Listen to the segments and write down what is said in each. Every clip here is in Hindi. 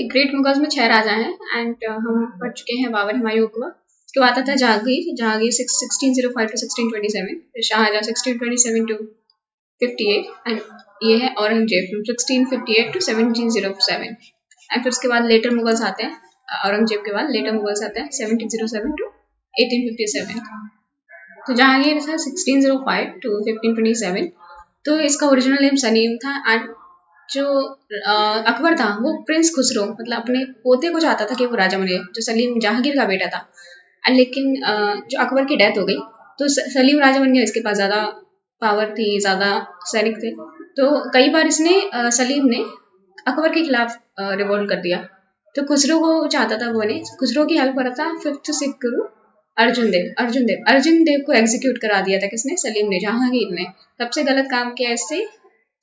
ग्रेट मुगल्स में 6 राजा हैं एंड हम पढ़ चुके हैं बाबर हुमायूं अकबर। उसके बाद आता है जहांगीर। जहांगीर 1605 टू 1627, फिर शाहजहां 1627 टू 58 एंड ये है औरंगजेब फ्रॉम 1658 टू 1707। एंड फिर उसके बाद लेटर मुगल्स आते हैं। औरंगजेब के बाद लेटर मुगल्स आते हैं 1707 टू 1857। तो जहांगीर था 1605 टू 1527। तो इसका ओरिजिनल नेम सलीम था एंड जो अकबर था वो प्रिंस खुसरो मतलब अपने पोते को चाहता था कि वो राजा बने, जो सलीम जहांगीर का बेटा था। लेकिन जो अकबर की डेथ हो गई तो सलीम राजा बन गया। इसके पास ज़्यादा पावर थी, ज़्यादा सैनिक थे। तो कई बार इसने सलीम ने अकबर के खिलाफ रिवोल्ट कर दिया। तो खुसरो को चाहता था वो बने। खुसरो की हेल्प कर रहा था 5th सिख गुरु अर्जुन देव को एग्जीक्यूट करा दिया था किसने? सलीम ने, जहांगीर ने। सबसे गलत काम किया इससे।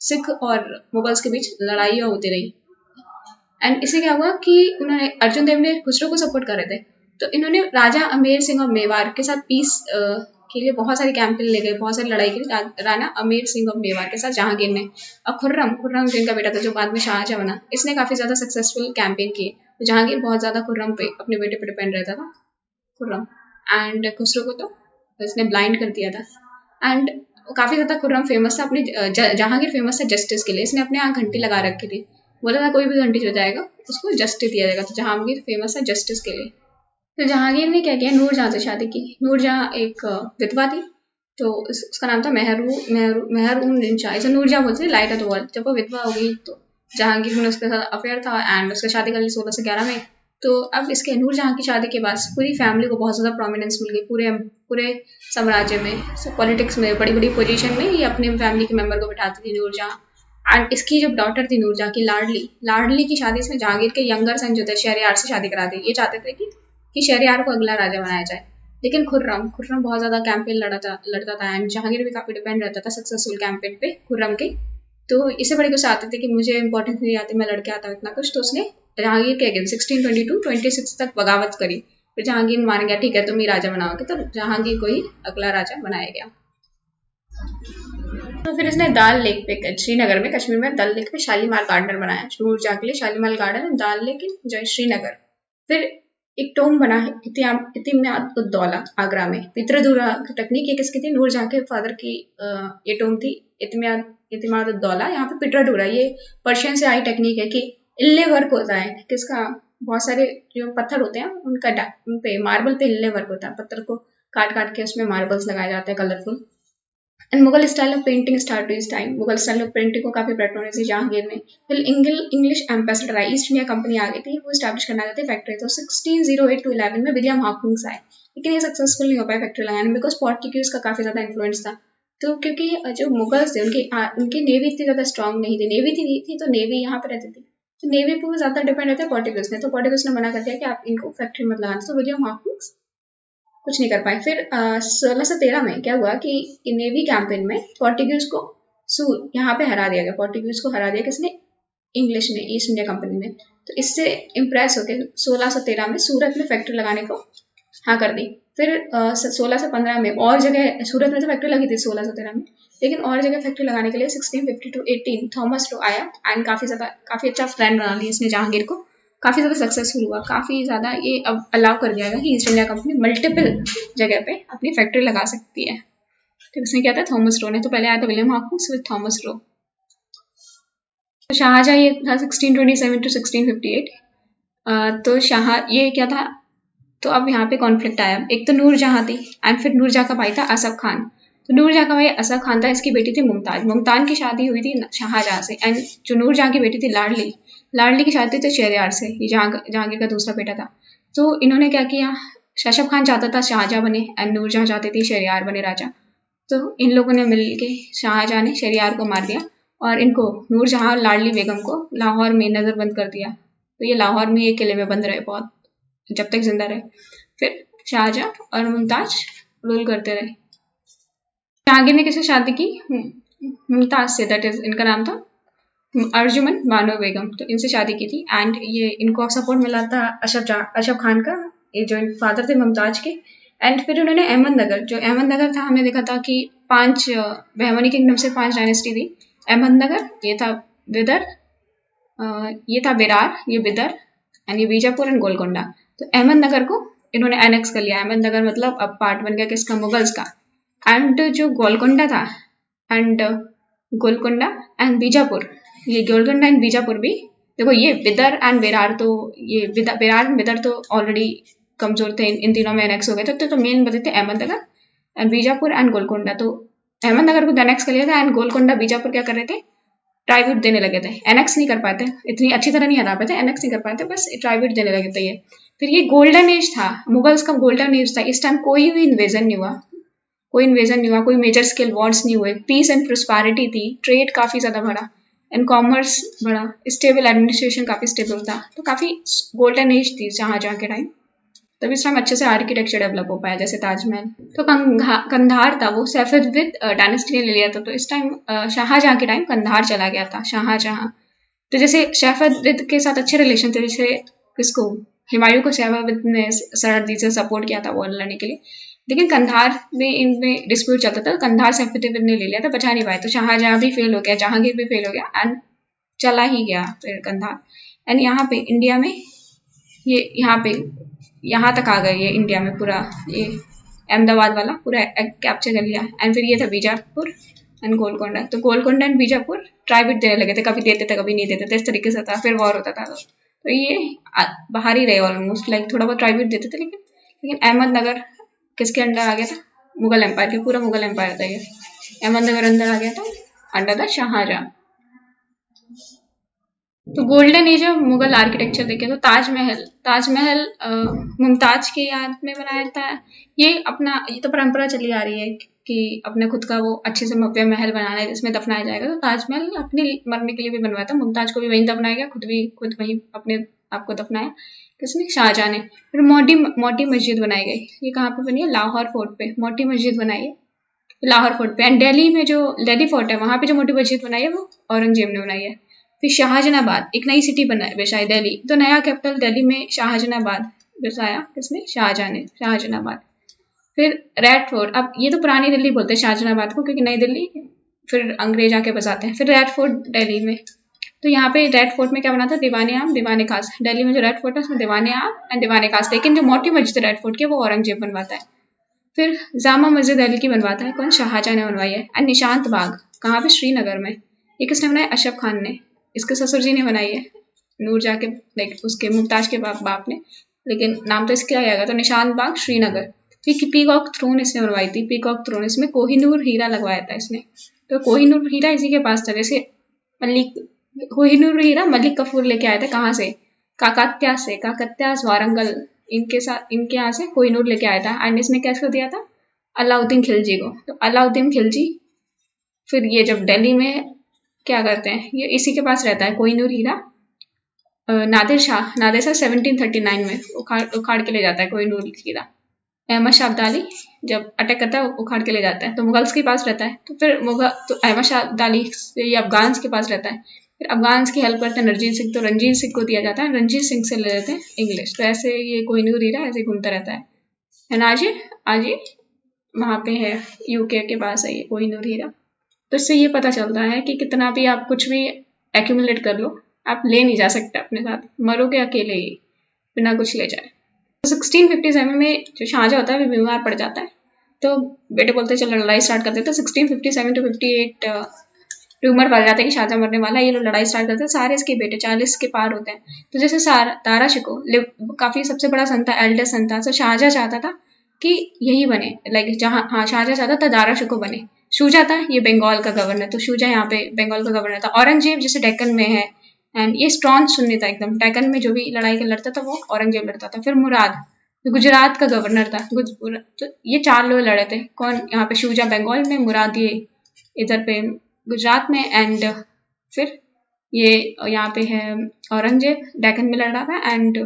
सिख और मुगल्स के बीच लड़ाइयाँ होती रही एंड इससे क्या हुआ कि उन्होंने अर्जुन देव ने खुसरो को सपोर्ट कर रहे थे। तो इन्होंने राजा अमेर सिंह और मेवाड़ के साथ पीस के लिए बहुत सारी कैंपेन ले गए, बहुत सारी लड़ाई के लिए राणा अमेर सिंह और मेवाड़ के साथ जहांगीर ने। और खुर्रम जिनका बेटा था जो बाद में शाहजहां बना, इसने काफी ज्यादा सक्सेसफुल कैंपेन किए। तो जहांगीर बहुत ज्यादा खुर्रम पे अपने बेटे पे डिपेंड रहता था, खुर्रम। एंड खुसरो को तो इसने ब्लाइंड कर दिया था। एंड काफी ज्यादा खुर्रम फेमस था अपने जहांगीर फेमस था जस्टिस के लिए। इसने अपने यहाँ घंटी लगा रखी थी, बोला था कोई भी घंटी जो जाएगा उसको जस्टिस दिया जाएगा। तो जहांगीर फेमस है जस्टिस के लिए। तो जहांगीर ने क्या किया, नूरजहां से शादी की। नूरजहां एक विधवा थी, तो उसका नाम था मेहर उन निंशा। इसे नूरजहां बोलते थे, लाइट ऑफ द वर्ल्ड। जब वो विधवा हो गई तो जहांगीर ने उसके साथ अफेयर था एंड उसका शादी कर ली 1611 में। तो अब इसके नूरजहां की शादी के बाद पूरी फैमिली को बहुत ज्यादा प्रोमिनेंस मिल गई पूरे साम्राज्य में, पॉलिटिक्स में, बड़ी बड़ी पोजीशन में ये अपने फैमिली के मेंबर को बिठाती थी नूरजहां। एंड इसकी जो डॉटर थी नूरजहां की लाडली की शादी इसमें जहांगीर के यंगर सन जो थे शहरयार से शादी करा दी। ये चाहते थे कि शहरयार को अगला राजा बनाया जाए। लेकिन खुर्रम बहुत ज्यादा कैंपेन लड़ता था एंड जहांगीर भी काफी डिपेंड रहता था सक्सेसफुल कैंपेन पे खुर्रम के। तो इससे बड़े गुस्सा आते थे कि मुझे इंपॉर्टेंस नहीं आती, मैं लड़के आता हूँ इतना कुछ। तो उसने जहांगीर के अगेंस्ट 1622-26 तक बगावत करी। फिर जहांगीर मान गया ठीक है तुम ही राजा बनाओगे, तो जहांगीर को ही अगला राजा बनाया गया। तो फिर इसने दाल लेक पे, श्रीनगर में, कश्मीर में दल लेक पे शालीमार गार्डन बनाया। नूरजहां के लिए Shalimar garden, dal lake in Srinagar. फिर एक टोम बना है इतिमाद-उद-दौला आगरा में। पितृदुरा टेक्निक ये किसकी थी? नूरजहां के फादर की ये टोम थी इतिमाद-उद-दौला। यहाँ पे पितृदुरा ये पर्शियन से आई टेक्निक है कि इल्ले वर्क होता है किसका, बहुत सारे जो पत्थर होते हैं उन पे मार्बल पे इल्ले वर्क होता है। पत्थर को काट काट के उसमें मार्बल्स लगाए जाते हैं colourful. And Mughal style of painting start इस time. Mughal style of painting को काफी पेट्रोनाइज की जहांगीर ने। फिर इंग्लिश एम्बेसडर आई, ईस्ट इंडिया कंपनी आ गई थी, वो स्टैब्लिश करना चाहती फैक्ट्री। तो 1608 टू 11 में विलियम हॉकिंस आए, लेकिन ये सक्सेसफुल नहीं हो पाए फैक्ट्री लगाने में, बिकॉज पोर्टुगीज का काफी ज्यादा इन्फ्लुएंस था। तो क्योंकि जो मुगल्स थे उनकी नेवी इतनी ज्यादा स्ट्रॉन्ग नहीं थी, नेवी तो नेवी यहाँ पे रहती थी, तो नेवी पे ज्यादा डिपेंड रहते पोर्टुगीज ने। तो पोर्टुगीज ने मना कर दिया कि आप इनको फैक्ट्री मत लगाना। तो विलियम हॉकिंस कुछ नहीं कर पाए। फिर 1613 में क्या हुआ कि नेवी कैंपेन में पोर्टुगीज को यहाँ पे हरा दिया गया। पोर्टुगीज को हरा दिया किसने? इंग्लिश ने, ईस्ट इंडिया कंपनी ने। तो इससे इम्प्रेस होकर 1613 में सूरत में फैक्ट्री लगाने को हाँ कर दी। फिर 1615 में और जगह, सूरत में तो फैक्ट्री लगी थी 1613 में, लेकिन और जगह फैक्ट्री लगाने के लिए 1650-18 थॉमस लो आया एंड काफी अच्छा फ्रेंड बना लिया इसने जहांगीर को। काफी ज्यादा सक्सेसफुल हुआ, काफी ज्यादा ये अब अलाउ कर दिया गया कि ईस्ट इंडिया कंपनी मल्टीपल जगह पे अपनी फैक्ट्री लगा सकती है। तो इसने क्या था? थॉमस लो ने। तो पहले आया था विलियम हॉकिंस फिर थॉमस लो। तो शाहजहां ये था 1627 टू 1658। तो ये क्या था? तो अब यहाँ पे कॉन्फ्लिक्ट आया। एक तो नूरजहां थी एंड फिर नूरजहां का भाई था असफ खान। तो नूरजहां का भाई असफ खान था, इसकी बेटी थी मुमताज की शादी हुई थी शाहजहां से। एंड जो नूरजहां की बेटी थी लाडली की शादी थी शहरयार से, ये जहांगीर का दूसरा बेटा था। तो इन्होंने क्या किया, असफ खान चाहता था शाहजहां बने एंड नूरजहां चाहती थी शहरयार बने राजा। तो इन लोगों ने मिलके शाहजहां ने शहरयार को मार दिया और इनको नूरजहां और लाडली बेगम को लाहौर में नजरबंद कर दिया। तो ये लाहौर में एक किले में बंद रहे बहुत, जब तक जिंदा रहे। फिर शाहजहां और मुमताज रूल करते रहे। जहांगीर ने किससे शादी की? मुमताज से, दैट इज इनका नाम था अर्जुमन बानो बेगम। तो इनसे शादी की थी एंड ये इनको सपोर्ट मिला था अशफ खान का, ये जो फादर थे मुमताज के। एंड फिर उन्होंने अहमदनगर था, हमने देखा था कि 5 बहमनी किंगडम से 5 डायनेस्टी थी। अहमदनगर ये था विदर, ये था बेरार, ये बिदर एंड ये बीजापुर एंड गोलकोंडा। तो अहमदनगर को इन्होंने एनेक्स कर लिया। अहमदनगर मतलब अब पार्ट बन गया किसका, मुगल्स का। एंड जो गोलकोंडा था एंड गोलकोंडा एंड बीजापुर, ये गोलकोंडा एंड बीजापुर भी देखो, ये बिदर एंड बेरार, तो ये बेरार एंड बिदर तो ऑलरेडी कमजोर थे, इन तीनों में एनेक्स हो गए थे। तो मेन बचे थे अहमदनगर एंड बीजापुर एंड गोलकोंडा। तो अहमदनगर को एनेक्स कर लिया था एंड गोलकोंडा बीजापुर क्या कर रहे थे, ट्राइब्यूट देने लगे थे। एनेक्स नहीं कर पाते, इतनी अच्छी तरह नहीं हरा पाते, एनेक्स नहीं कर पाते, बस ट्राइब्यूट देने लगे थे ये। फिर ये गोल्डन एज था, मुगल्स का गोल्डन एज था। इस टाइम कोई भी इन्वेजन नहीं हुआ, कोई मेजर स्केल वॉर्स नहीं हुए, पीस एंड प्रोस्पेरिटी थी, ट्रेड काफी ज्यादा बढ़ा एंड कॉमर्स बढ़ा, स्टेबल एडमिनिस्ट्रेशन काफी स्टेबल था। तो काफी गोल्डन एज थी शाहजहां के टाइम। तब इस टाइम अच्छे से आर्किटेक्चर डेवलप हो पाया, जैसे ताजमहल। तो कंधार था वो सैफविद डायनेस्टी ने ले लिया था। तो इस टाइम शाहजहां के टाइम कंधार चला गया था, शाहजहां। तो जैसे सैफविद के साथ अच्छे रिलेशन थे, जैसे किसको, हुमायूं को सैफविद ने सरहदी से सपोर्ट किया था वॉर लड़ने के लिए। लेकिन कंधार में इनमें डिस्प्यूट चलता था, कंधार सैफविद ने ले लिया था, बचा नहीं पाए। तो शाहजहां भी फेल हो गया, जहांगीर भी फेल हो गया एंड चला ही गया फिर कंधार। एंड यहाँ पे इंडिया में ये यहाँ तक आ गए, ये इंडिया में पूरा ये अहमदाबाद वाला पूरा कैप्चर कर लिया। एंड फिर ये था बीजापुर एंड गोलकोंडा। तो गोलकोंडा एंड बीजापुर ट्राइब्यूट देने लगे थे, कभी देते थे कभी नहीं देते थे, इस तरीके से था। फिर वॉर होता था। तो ये बाहर ही रहे ऑलमोस्ट, लाइक थोड़ा बहुत ट्राइब्यूट देते थे। लेकिन अहमदनगर किसके अंडर आ गया था, मुगल एम्पायर के, पूरा मुगल एम्पायर था ये। अहमदनगर अंदर आ गया था अंडर द शाहजहां। तो golden age of Mughal architecture देखें तो ताजमहल मुमताज की याद में बनाया था। ये तो परंपरा चली आ रही है कि अपने खुद का वो अच्छे से भव्य महल बनाना है जिसमें दफनाया जाएगा। तो ताजमहल अपने मरने के लिए भी बनवाया था, मुमताज को भी वहीं दफनाया गया, खुद वहीं अपने आपको दफनाया, किसने, शाहजहां ने। फिर मोटी मस्जिद बनाई गई, ये कहाँ पे बनी है, लाहौर फोर्ट पे मोटी मस्जिद बनाई है, लाहौर फोर्ट पे। एंड दिल्ली में जो दिल्ली फोर्ट है वहां पे जो मोटी मस्जिद बनाई है वो औरंगजेब ने बनाई है। फिर शाहजहानाबाद, एक नई सिटी बसाई दिल्ली, तो नया कैपिटल दिल्ली में शाहजहानाबाद बसाया किसने, शाहजहां ने, शाहजहानाबाद। फिर रेड फोर्ट, अब ये तो पुरानी दिल्ली बोलते हैं शाहजहानाबाद को, क्योंकि नई दिल्ली फिर अंग्रेज आके बसाते हैं। फिर रेड फोर्ट दिल्ली में, तो यहाँ पे रेड फोर्ट में क्या बना था, दीवाने आम दीवाने खास। दिल्ली में जो रेड फोर्ट है उसमें दीवाने आम एंड दीवाने खास, लेकिन जो मोटी मस्जिद रेड फोर्ट की वो औरंगजेब बनवाता है। फिर जामा मस्जिद दिल्ली की बनवाता है कौन, शाहजहां ने बनवाई है। एंड निशांत बाग कहाँ पे, श्रीनगर में, ये किसने बनाया, अशरफ खान ने, इसके ससुर जी ने बनाई है, नूरजहां के लाइक उसके मुमताज के बाप ने, लेकिन नाम तो इसका आएगा। तो निशांत बाग श्रीनगर। फिर पीकॉक थ्रोन इसने बनवाई थी, पीकॉक थ्रोन, इसमें कोहिनूर हीरा लगवाया था इसने। तो कोहिनूर हीरा इसी के पास था, जैसे कोहिनूर हीरा मलिक कफूर लेके आए थे, कहाँ से, काकत्या वारंगल, इनके यहाँ से कोहिनूर लेके आया था। एंड इसने कैसे दिया था, अलाउद्दीन खिलजी को। तो अलाउद्दीन खिलजी फिर ये जब दिल्ली में क्या करते हैं, ये इसी के पास रहता है कोहिनूर हीरा। नादिर शाह 1739 में उखाड़ के ले जाता है कोहिनूर हीरा। अहमद शाह अब्दाली जब अटैक करता है उखाड़ के ले जाता है, तो मुगल्स के पास रहता है। तो फिर तो अहमद शाह अब्दाली ये अफगान के पास रहता है। फिर अफगान की हेल्प करते हैं रणजीत सिंह, तो रणजीत सिंह को दिया जाता है, रणजीत सिंह से ले लेते हैं इंग्लिश। तो ऐसे ये कोहिनूर हीरा ऐसे घूमता रहता है। एंड आज वहाँ पे है, यूके के पास है ये कोहिनूर हीरा। तो इससे ये पता चलता है कि कितना भी आप कुछ भी एक्यूमुलेट कर लो, आप ले नहीं जा सकते अपने साथ, मरोगे अकेले ही बिना कुछ ले जाए। तो 1657 में जो शाहजहां होता है वो बीमार पड़ जाता है, तो बेटे बोलते हैं चलो लड़ाई स्टार्ट कर देते हैं। 1657 to 58 रूमर फैल जाता है कि शाहजहां मरने वाला है, ये लोग लड़ाई स्टार्ट करते हैं। सारे इसके बेटे 40 के पार होते हैं। तो जैसे दारा शिको काफी सबसे बड़ा सन था, एल्डेस्ट सन था, तो शाहजहां चाहता था कि यही बने, लाइक शाहजहां चाहता था दारा शिको बने। शुजा था ये बंगाल का गवर्नर, तो शुजा यहाँ पे बंगाल का गवर्नर था। औरंगजेब जैसे डेक्कन में है, एंड ये स्ट्रॉन्ग सुन्नी था एकदम, डेक्कन में जो भी लड़ाई लड़ता था वो औरंगजेब लड़ता था। फिर मुराद गुजरात का गवर्नर था, तो ये 4 लोग लड़े थे। कौन, यहाँ पे शुजा बंगाल में, मुराद ये इधर पे गुजरात में, एंड फिर ये यहाँ पे है औरंगजेब डेक्कन में लड़ रहा था। एंड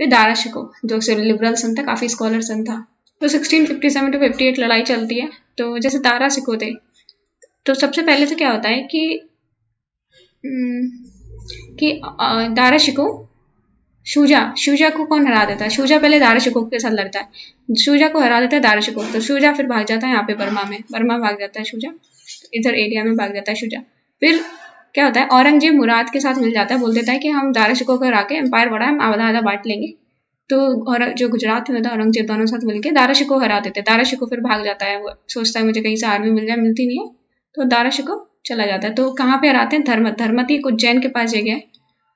फिर दारा शिको जो लिबरल सन था, काफी स्कॉलर सन था। तो 1657 to 58 लड़ाई चलती है। तो जैसे दारा शिको थे, तो सबसे पहले तो क्या होता है कि दारा शिको शुजा को कौन हरा देता है, शुजा पहले दारा शिको के साथ लड़ता है, शुजा को हरा देता है दारा शिको। तो शुजा फिर भाग जाता है यहाँ पे बर्मा भाग जाता है शुजा, इधर एरिया में भाग जाता है शुजा। फिर क्या होता है, औरंगजेब मुराद के साथ मिल जाता है, बोल देता है कि हम दारा शिकोह को हरा के एम्पायर बढ़ा, हम आधा आधा बांट लेंगे। तो और जो गुजरात में था औरंगजेब दोनों साथ मिलकर दारा शिकोह हरा देते। दारा शिकोह फिर भाग जाता है, वो सोचता है मुझे कहीं से आर्मी मिल जाए, मिलती नहीं है, तो दारा शिकोह चला जाता है। तो कहाँ पे हराते हैं, धर्मती एक उज्जैन के पास जगह है,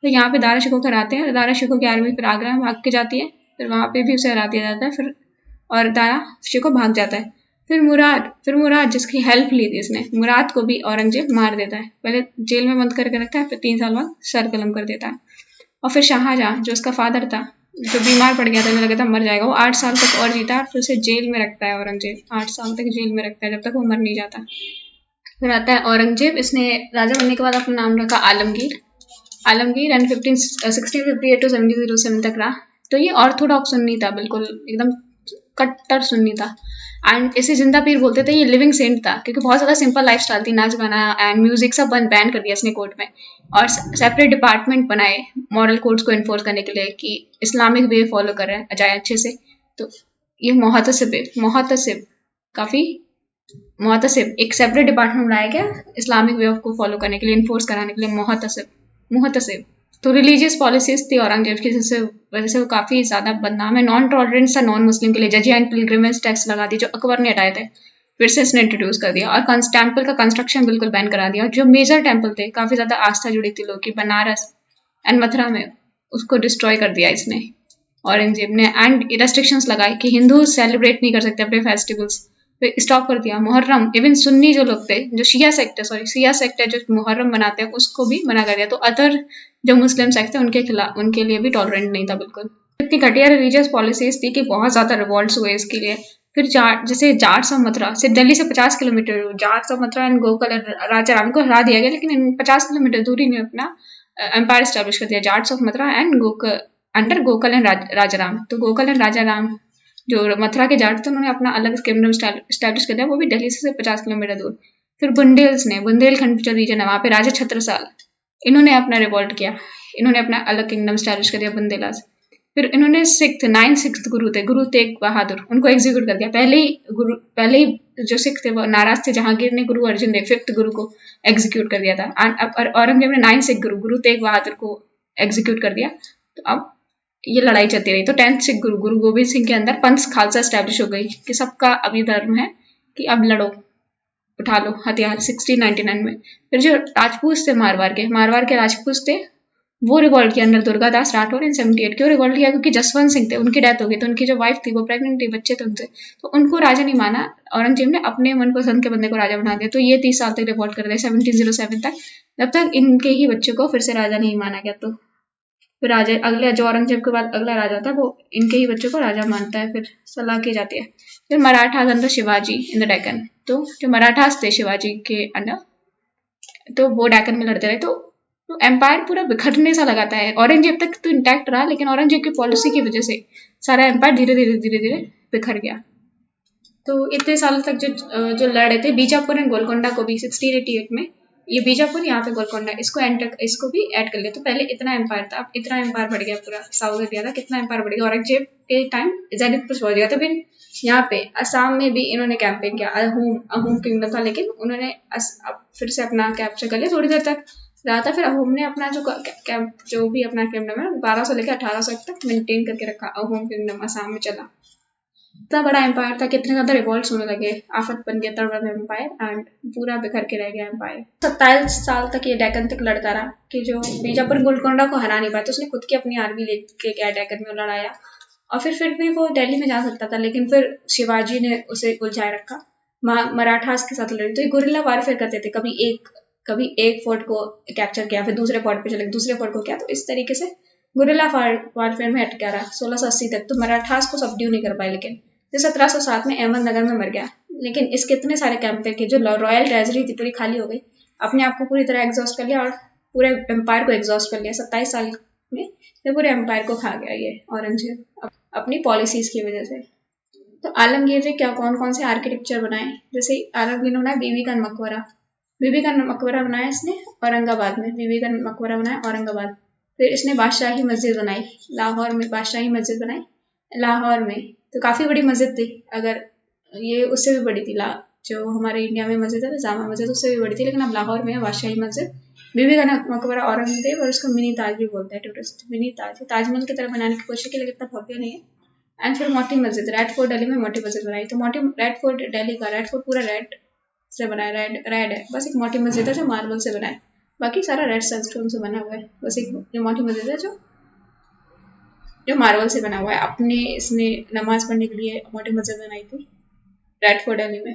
तो यहाँ पे दारा शिकोह को हराते हैं। दारा शिकोह की आर्मी फिर आगरा में भाग के जाती है, फिर वहाँ पे भी उसे हरा दिया जाता है फिर, और दारा शिकोह भाग जाता है। फिर मुराद जिसकी हेल्प ली थी इसने, मुराद को भी औरंगजेब मार देता है। पहले जेल में बंद करके रखता है, फिर 3 साल बाद सर कलम कर देता है। और फिर शाहजहां जो उसका फादर था, जो बीमार पड़ गया था, मुझे लगा था मर जाएगा, वो 8 साल तक और जीता, फिर उसे जेल में रखता है औरंगजेब, 8 साल तक जेल में रखता है जब तक वो मर नहीं जाता। फिर आता है औरंगजेब, इसने राजा बनने के बाद अपना नाम रखा आलमगीर। आलमगीर एंड 1658 to 1707 तक रहा। तो ये ऑर्थोडॉक्स सुन्नी था, बिल्कुल एकदम कट्टर सुन्नी था। एंड इसे जिंदा पीर बोलते थे, ये लिविंग सेंट था क्योंकि बहुत ज़्यादा सिंपल लाइफस्टाइल थी, नाच गाना एंड म्यूजिक सब बैन कर दिया इसने कोर्ट में, और सेपरेट डिपार्टमेंट बनाए मॉरल कोड्स को इन्फोर्स करने के लिए कि इस्लामिक वे फॉलो कर रहे हैं जाए अच्छे से। तो ये मोहतसिब काफ़ी मोहतसिब एक सेपरेट डिपार्टमेंट बनाया गया इस्लामिक वे को फॉलो करने के लिए, इन्फोर्स कराने के लिए, मोहतसिब। तो रिलीजियस पॉलिसीज थी औरंगजेब की, जिससे वजह से वो काफ़ी ज़्यादा बदनाम है। नॉन टॉलरेंस था नॉन मुस्लिम के लिए, जजिया एंड पिलग्रिमेज टैक्स लगा दी जो अकबर ने हटाए थे, फिर से इसने इंट्रोड्यूस कर दिया, और टेम्पल का कंस्ट्रक्शन बिल्कुल बैन करा दिया। जो मेजर टेम्पल थे, काफ़ी ज़्यादा आस्था जुड़ी थी लोग की, बनारस एंड मथुरा में, उसको डिस्ट्रॉय कर दिया इसने औरंगजेब ने। एंड रेस्ट्रिक्शंस लगाए कि हिंदू सेलिब्रेट नहीं कर सकते अपने फेस्टिवल्स, फिर स्टॉप कर दिया। मुहर्रम, इवन सुन्नी जो लोग थे, जो शिया सेक्ट है जो मुहर्रम मनाते हैं, उसको भी मना कर दिया। तो अदर जो मुस्लिम सेक्ट थे उनके खिलाफ, उनके लिए भी टॉलरेंट नहीं था बिल्कुल। इतनी घटिया रिलीजियस पॉलिसीज थी कि बहुत ज़्यादा रिवॉल्ट्स हुए इसके लिए। फिर जैसे जाट्स ऑफ मथुरा, सिर्फ दिल्ली से 50 kilometre, Jats of Mathura and Gokal Raja Ram को हरा दिया गया, लेकिन इन 50 किलोमीटर दूरी में अपना एम्पायर स्टैब्लिश कर दिया, Jats of Mathura and under Gokal and Raja Ram. तो गोकल एंड राजा राम जो मथुरा के जाट थे, उन्होंने अपना अलग किंगडम स्टैब्लिश कर दिया, वो भी दिल्ली से 50 किलोमीटर दूर। फिर बुंदेलखंड जो रीजन है, वहाँ पे राजा छत्रसाल, इन्होंने अपना रिवॉल्ट किया, इन्होंने अपना अलग किंगडम स्टैब्लिश कर दिया बुंदेलास। फिर इन्होंने 6th गुरु थे, गुरु तेग बहादुर, उनको एग्जीक्यूट कर दिया। पहले ही जो सिख थे वो नाराज थे, जहांगीर ने गुरु अर्जुन देव 5th गुरु को एग्जीक्यूट कर दिया था। और औरंगजेब ने 9th सिख गुरु तेग बहादुर को एग्जीक्यूट कर दिया। तो अब ये लड़ाई चलती रही। तो 10th सिख गुरु गोबिंद सिंह के अंदर पंथ खालसा स्टैब्लिश हो गई कि सबका अभी धर्म है कि अब लड़ो, उठा लो हथियार, 1699 में। फिर जो राजपूत थे, मारवाड़ के राजपूत थे, वो रिवॉल्ट किया अंडर दुर्गादास राठौर इन 78। क्यों रिवॉल्ट किया? क्योंकि जसवंत सिंह थे, उनकी डेथ हो गई, तो उनकी जो वाइफ थी वो प्रेग्नेंट थी, बच्चे थे उनसे, तो उनको राजा नहीं माना। औरंगजेब ने अपने मन पसंद के बंदे को राजा बना दिया। तो ये 30 साल तक रिवॉल्ट कर रहे 1707 तक, जब तक इनके ही बच्चे को फिर से राजा नहीं माना गया। तो फिर राजा अगले जो औरंगजेब के बाद अगला राजा था, वो इनके ही बच्चों को राजा मानता है, फिर सलाह की जाती है। फिर Marathas under Shivaji in the Deccan. तो जो मराठास थे शिवाजी के अंडर, तो वो डेक्कन में लड़ते रहे। तो एम्पायर पूरा बिखरने सा लगाता है। औरंगजेब तक तो इंटैक्ट रहा, लेकिन औरंगजेब की पॉलिसी की वजह से सारा एम्पायर धीरे धीरे बिखर गया। तो इतने सालों तक जो लड़े थे, बीजापुर एंड गोलकोंडा को भी 1688 में, ये बीजापुर, यहाँ पे गोलकोंडा, इसको भी ऐड कर लिया। तो पहले इतना एम्पायर था, अब इतना एम्पायर बढ़ गया, पूरा साउथ इंडिया था, कितना एम्पायर बढ़ गया। औरंगजेब के टाइम जेनिथ पर पहुंच गया। तो फिर यहाँ पे असम में भी इन्होंने कैंपेन किया, अहोम किंगडम था, लेकिन उन्होंने फिर से अपना कैप्चर कर लिया, थोड़ी देर तक रहा था। फिर अहोम ने अपना जो भी अपना किंगडम है 1200 लेकर 1800 तक मेंटेन करके रखा। अहोम किंगडम असम में चला, इतना बड़ा एम्पायर था, कितने ज्यादा रिवॉल्ट्स होने लगे, आफत बन गया इतना बड़ा एम्पायर, एंड पूरा बिखर के रह गया एम्पायर। 27 साल तक ये डेक्कन तक लड़ता रहा कि जो बीजापुर गोलकोंडा को हरा नहीं पाया, तो उसने खुद की अपनी आर्मी लेके गया डेक्कन में, लड़ाया, और फिर भी वो दिल्ली में जा सकता था, लेकिन फिर शिवाजी ने उसे उलझाए रखा, मराठास के साथ लड़ी। तो ये गुरिल्ला वारफेयर करते थे, कभी एक फोर्ट को कैप्चर किया, फिर दूसरे फोर्ट पे चले, दूसरे फोर्ट को किया। तो इस तरीके से गुरिल्ला वारफेयर में अटका रहा 1680 तक। तो मराठास को सबड्यू नहीं कर पाए, लेकिन 1707 में अहमदनगर में मर गया। लेकिन इसके इतने सारे कैंप थे कि जो रॉयल ट्रेजरी थी पूरी खाली हो गई, अपने आप को पूरी तरह एग्जॉस्ट कर लिया, और पूरे एम्पायर को एग्जॉस्ट कर लिया। 27 साल में ये पूरे एम्पायर को खा गया ये औरंगजेब अपनी पॉलिसीज की वजह से। तो आलमगीर ने कौन कौन से आर्किटेक्चर बनाए, जैसे आलमगीर ने बनाया बीबी का मकबरा बनाया इसने औरंगाबाद में, बीबी का मकबरा बनाया औरंगाबाद। फिर इसने बादशाही मस्जिद बनाई लाहौर में, बादशाही मस्जिद बनाई लाहौर में। तो काफ़ी बड़ी मस्जिद थी, अगर ये उससे भी बड़ी थी, जो हमारे इंडिया में मस्जिद है जामा मस्जिद, उससे भी बड़ी थी, लेकिन अब लाहौर में है बादशाही मस्जिद। बीबी का मकबरा औरंगजेब और उसको मिनी ताज भी बोलते हैं टूरिस्ट, मिनी ताज। ताजमहल की तरह बनाने की कोशिश की लेकिन इतना भव्य नहीं है। एंड फिर मोती मस्जिद, रेड फोर्ट दिल्ली में मोती मस्जिद बनाई। तो मोती रेड फोर्ट दिल्ली का, रेड फोर्ट पूरा रेड से बना है, रेड है। बस एक मोती मस्जिद है जो मार्बल से बना है, बाकी सारा रेड सैंडस्टोन से बना हुआ है। बस एक जो मोती मस्जिद है जो मार्बल से बना हुआ है। अपने इसने नमाज पढ़ने के लिए मोती मस्जिद बनाई थी रेड फोर्ट दिल्ली में।